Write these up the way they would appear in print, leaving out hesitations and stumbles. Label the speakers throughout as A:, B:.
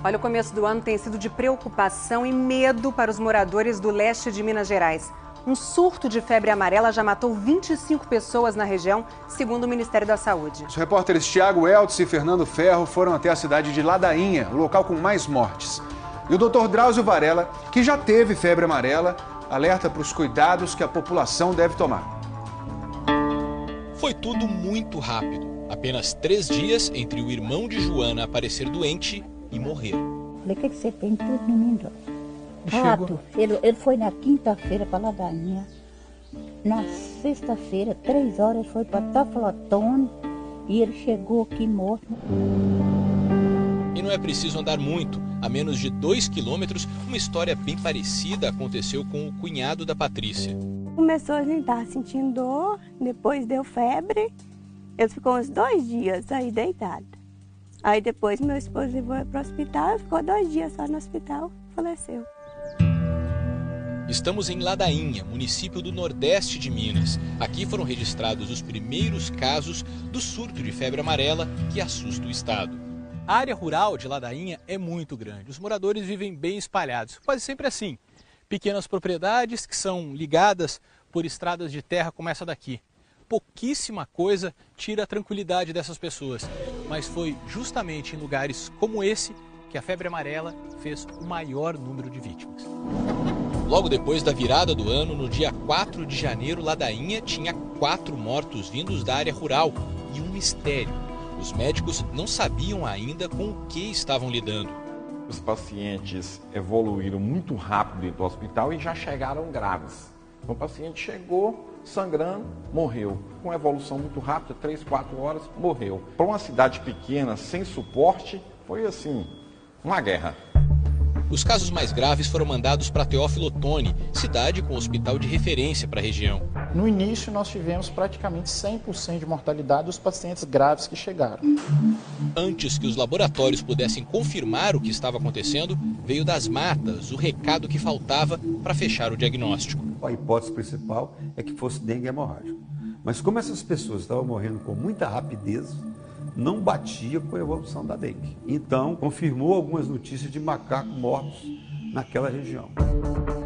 A: Olha, o começo do ano tem sido de preocupação e medo para os moradores do leste de Minas Gerais. Um surto de febre amarela já matou 25 pessoas na região, segundo o Ministério da Saúde.
B: Os repórteres Thiago Eltz e Fernando Ferro foram até a cidade de Ladainha, o local com mais mortes. E o Dr. Drauzio Varela, que já teve febre amarela, alerta para os cuidados que a população deve tomar.
C: Foi tudo muito rápido. Apenas 3 dias entre o irmão de Joana aparecer doente e morrer.
D: Falei, o que você tem? Tudo no menino. Rato. Ele foi na quinta-feira para Ladainha. Na sexta-feira, 3 horas, ele foi para Taflotone e ele chegou aqui morto.
C: E não é preciso andar muito. A menos de 2 quilômetros, uma história bem parecida aconteceu com o cunhado da Patrícia.
E: Começou a gente estar sentindo dor, depois deu febre. Ele ficou uns 2 dias aí deitado. Aí depois meu esposo levou para o hospital, ficou 2 dias só no hospital, faleceu.
C: Estamos em Ladainha, município do Nordeste de Minas. Aqui foram registrados os primeiros casos do surto de febre amarela que assusta o estado. A área rural de Ladainha é muito grande. Os moradores vivem bem espalhados, quase sempre assim. Pequenas propriedades que são ligadas por estradas de terra como essa daqui. Pouquíssima coisa tira a tranquilidade dessas pessoas, mas foi justamente em lugares como esse que a febre amarela fez o maior número de vítimas. Logo depois da virada do ano, no dia 4 de janeiro, Ladainha tinha 4 mortos vindos da área rural e um mistério. Os médicos não sabiam ainda com o que estavam lidando.
F: Os pacientes evoluíram muito rápido dentro do hospital e já chegaram graves. O paciente chegou sangrando, morreu. Com evolução muito rápida, 3, 4 horas, morreu. Para uma cidade pequena, sem suporte, foi assim, uma guerra.
C: Os casos mais graves foram mandados para Teófilo Otoni, cidade com hospital de referência para a região.
G: No início, nós tivemos praticamente 100% de mortalidade dos pacientes graves que chegaram.
C: Antes que os laboratórios pudessem confirmar o que estava acontecendo, veio das matas o recado que faltava para fechar o diagnóstico.
H: A hipótese principal é que fosse dengue hemorrágico. Mas como essas pessoas estavam morrendo com muita rapidez, não batia com a evolução da dengue. Então, confirmou algumas notícias de macacos mortos naquela região.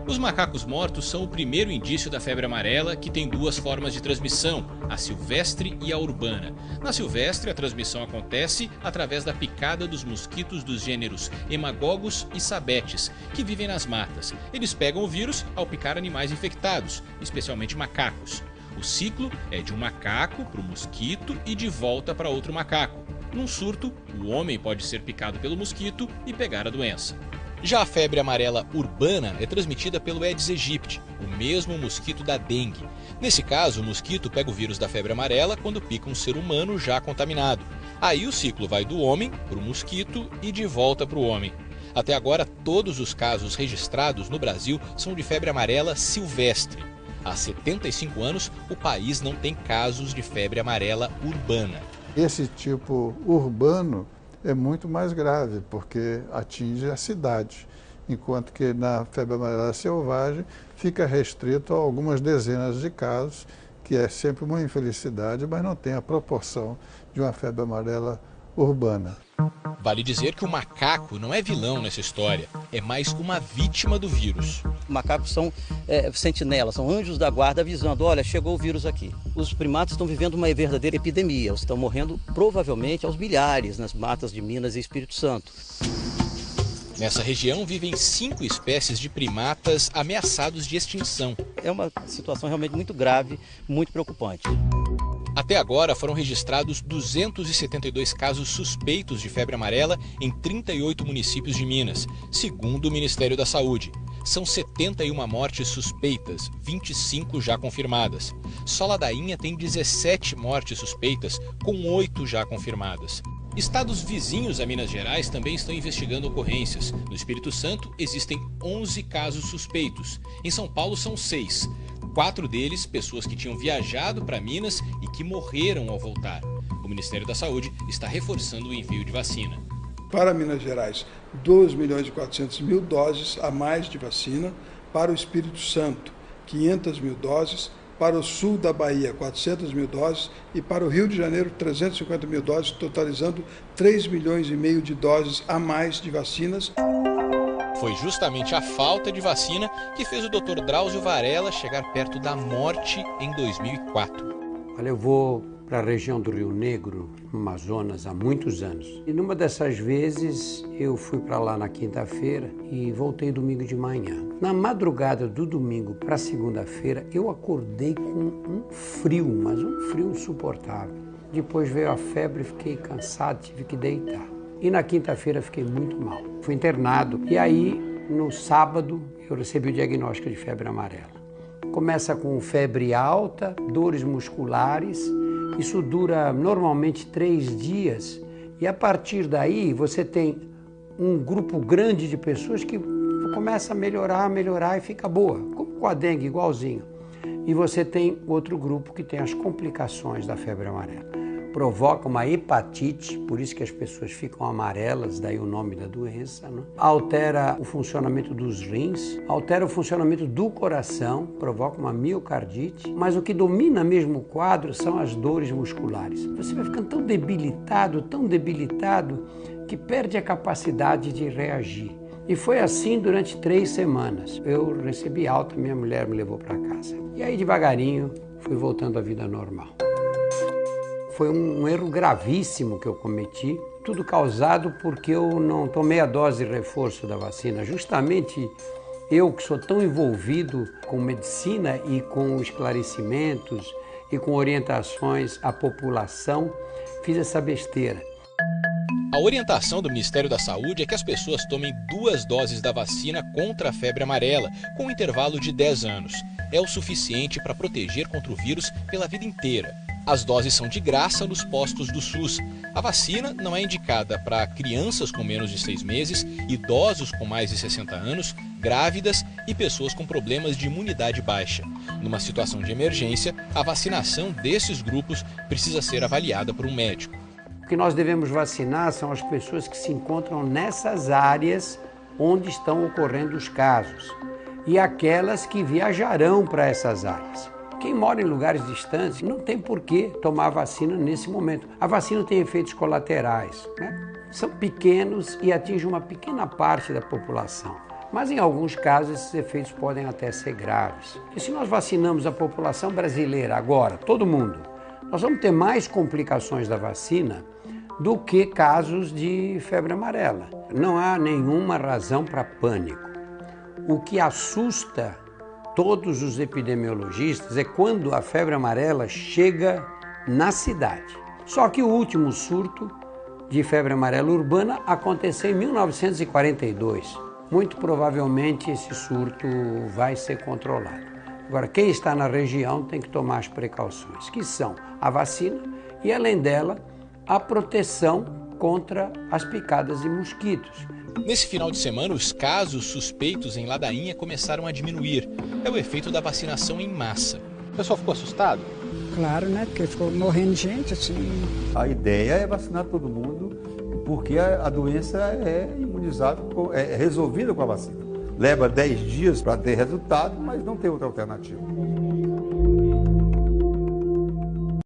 C: Os macacos mortos são o primeiro indício da febre amarela, que tem 2 formas de transmissão, a silvestre e a urbana. Na silvestre, a transmissão acontece através da picada dos mosquitos dos gêneros Hemagogos e Sabetes, que vivem nas matas. Eles pegam o vírus ao picar animais infectados, especialmente macacos. O ciclo é de um macaco para o mosquito e de volta para outro macaco. Num surto, o homem pode ser picado pelo mosquito e pegar a doença. Já a febre amarela urbana é transmitida pelo Aedes aegypti, o mesmo mosquito da dengue. Nesse caso, o mosquito pega o vírus da febre amarela quando pica um ser humano já contaminado. Aí o ciclo vai do homem para o mosquito e de volta para o homem. Até agora, todos os casos registrados no Brasil são de febre amarela silvestre. Há 75 anos, o país não tem casos de febre amarela urbana.
I: Esse tipo urbano é muito mais grave, porque atinge a cidade, enquanto que na febre amarela selvagem fica restrito a algumas dezenas de casos, que é sempre uma infelicidade, mas não tem a proporção de uma febre amarela urbana.
C: Vale dizer que o macaco não é vilão nessa história, é mais uma vítima do vírus.
J: Macacos são sentinelas, são anjos da guarda avisando, olha, chegou o vírus aqui. Os primatas estão vivendo uma verdadeira epidemia, estão morrendo provavelmente aos milhares nas matas de Minas e Espírito Santo.
C: Nessa região vivem 5 espécies de primatas ameaçados de extinção.
J: É uma situação realmente muito grave, muito preocupante.
C: Até agora foram registrados 272 casos suspeitos de febre amarela em 38 municípios de Minas, segundo o Ministério da Saúde. São 71 mortes suspeitas, 25 já confirmadas. Só Ladainha tem 17 mortes suspeitas, com 8 já confirmadas. Estados vizinhos a Minas Gerais também estão investigando ocorrências. No Espírito Santo existem 11 casos suspeitos. Em São Paulo são 6. 4 deles, pessoas que tinham viajado para Minas e que morreram ao voltar. O Ministério da Saúde está reforçando o envio de vacina.
K: Para Minas Gerais, 2.400.000 doses a mais de vacina. Para o Espírito Santo, 500.000 doses. para o sul da Bahia 400 mil doses e para o Rio de Janeiro 350 mil doses, totalizando 3,5 milhões de doses a mais de vacinas.
C: Foi justamente a falta de vacina que fez o Dr. Drauzio Varella chegar perto da morte em 2004.
L: Olha, eu vou para a região do Rio Negro, no Amazonas, há muitos anos. E numa dessas vezes eu fui para lá na quinta-feira e voltei domingo de manhã. Na madrugada do domingo para segunda-feira eu acordei com um frio, mas um frio insuportável. Depois veio a febre, fiquei cansado, tive que deitar. E na quinta-feira fiquei muito mal. Fui internado e aí no sábado eu recebi o diagnóstico de febre amarela. Começa com febre alta, dores musculares. Isso dura normalmente 3 dias e a partir daí você tem um grupo grande de pessoas que começa a melhorar e fica boa, como com a dengue, igualzinho. E você tem outro grupo que tem as complicações da febre amarela. Provoca uma hepatite, por isso que as pessoas ficam amarelas, daí o nome da doença, né? Altera o funcionamento dos rins, altera o funcionamento do coração, provoca uma miocardite, mas o que domina mesmo o quadro são as dores musculares. Você vai ficando tão debilitado, que perde a capacidade de reagir. E foi assim durante 3 semanas. Eu recebi alta, minha mulher me levou para casa. E aí devagarinho fui voltando à vida normal. Foi um erro gravíssimo que eu cometi, tudo causado porque eu não tomei a dose de reforço da vacina. Justamente eu que sou tão envolvido com medicina e com esclarecimentos e com orientações à população, fiz essa besteira.
C: A orientação do Ministério da Saúde é que as pessoas tomem 2 doses da vacina contra a febre amarela, com um intervalo de 10 anos. É o suficiente para proteger contra o vírus pela vida inteira. As doses são de graça nos postos do SUS. A vacina não é indicada para crianças com menos de 6 meses, idosos com mais de 60 anos, grávidas e pessoas com problemas de imunidade baixa. Numa situação de emergência, a vacinação desses grupos precisa ser avaliada por um médico.
L: O que nós devemos vacinar são as pessoas que se encontram nessas áreas onde estão ocorrendo os casos e aquelas que viajarão para essas áreas. Quem mora em lugares distantes não tem por que tomar vacina nesse momento. A vacina tem efeitos colaterais, né? São pequenos e atingem uma pequena parte da população. Mas em alguns casos esses efeitos podem até ser graves. E se nós vacinamos a população brasileira agora, todo mundo, nós vamos ter mais complicações da vacina do que casos de febre amarela. Não há nenhuma razão para pânico. O que assusta todos os epidemiologistas é quando a febre amarela chega na cidade. Só que o último surto de febre amarela urbana aconteceu em 1942. Muito provavelmente esse surto vai ser controlado. Agora, quem está na região tem que tomar as precauções, que são a vacina e, além dela, a proteção contra as picadas de mosquitos.
C: Nesse final de semana, os casos suspeitos em Ladainha começaram a diminuir. É o efeito da vacinação em massa. O pessoal ficou assustado?
M: Claro, né? Porque ficou morrendo gente assim.
H: A ideia é vacinar todo mundo, porque a doença é imunizada, é resolvida com a vacina. Leva 10 dias para ter resultado, mas não tem outra alternativa.